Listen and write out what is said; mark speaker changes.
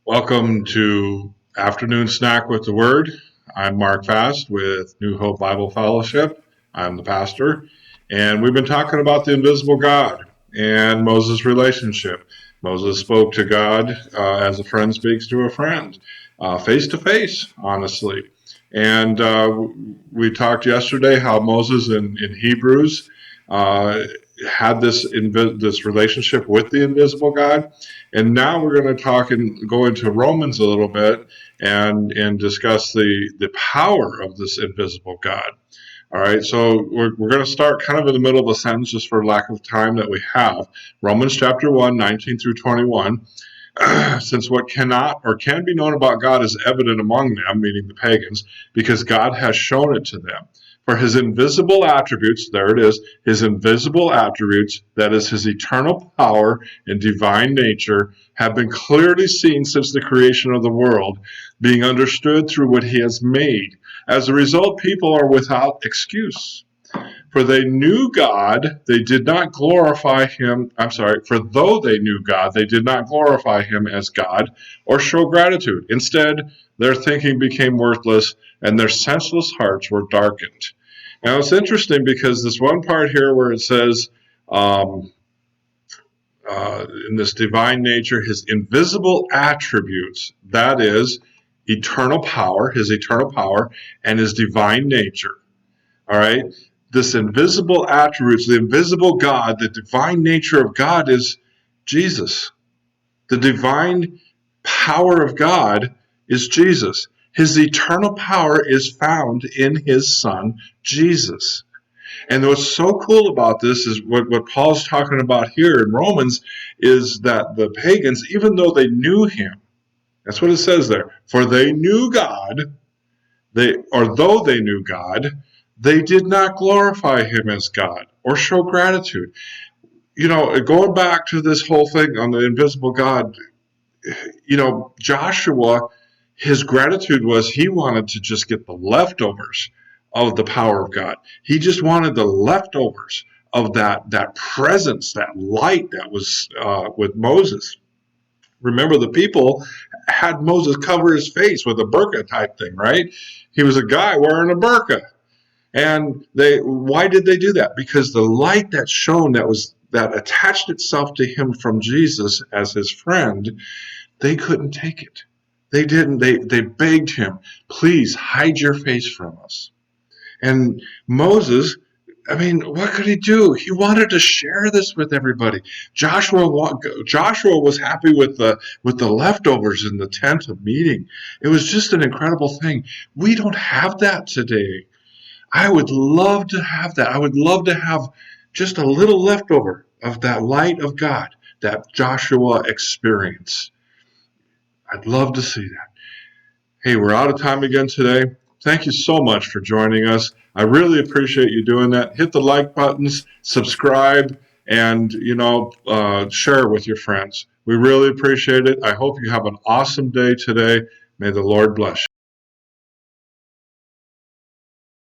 Speaker 1: Welcome to Afternoon Snack with the Word. I'm Mark Fast with New Hope Bible Fellowship. I'm the pastor, and we've been talking about the invisible God and Moses' relationship. Moses spoke to God as a friend speaks to a friend, face to face, honestly. And we talked yesterday how Moses in Hebrews uh, had this relationship with the invisible God. And now we're going to talk and go into Romans a little bit and discuss the power of this invisible God. All right, so we're going to start kind of in the middle of a sentence just for lack of time that we have. Romans chapter 1, 19 through 21. Since what cannot or can be known about God is evident among them, meaning the pagans, because God has shown it to them. For his invisible attributes, there it is, his invisible attributes, that is his eternal power and divine nature, have been clearly seen since the creation of the world, being understood through what he has made. As a result, people are without excuse. For they knew God, they did not glorify him. For though they knew God, they did not glorify him as God or show gratitude. Instead, their thinking became worthless and their senseless hearts were darkened. Now, it's interesting because this one part here where it says, in this divine nature, his invisible attributes, that is, eternal power, his eternal power, and his divine nature. All right? This invisible attributes, the invisible God, the divine nature of God is Jesus. The divine power of God is Jesus. His eternal power is found in his Son, Jesus. And what's so cool about this is what Paul's talking about here in Romans is that the pagans, even though they knew him, that's what it says there, for they knew God, though they knew God, they did not glorify him as God or show gratitude. You know, going back to this whole thing on the invisible God, you know, Joshua, his gratitude was he wanted to just get the leftovers of the power of God. He just wanted the leftovers of that presence, that light that was with Moses. Remember, the people had Moses cover his face with a burqa type thing, right? He was a guy wearing a burqa. And why did they do that? Because the light that shone, that attached itself to him from Jesus as his friend, they couldn't take it. They didn't. They begged him, please hide your face from us. And Moses, I mean, what could he do? He wanted to share this with everybody. Joshua was happy with the leftovers in the tent of meeting. It was just an incredible thing. We don't have that today. I would love to have that. I would love to have just a little leftover of that light of God, that Joshua experience. I'd love to see that. Hey, we're out of time again today. Thank you so much for joining us. I really appreciate you doing that. Hit the like buttons, subscribe, and share with your friends. We really appreciate it. I hope you have an awesome day today. May the Lord bless you.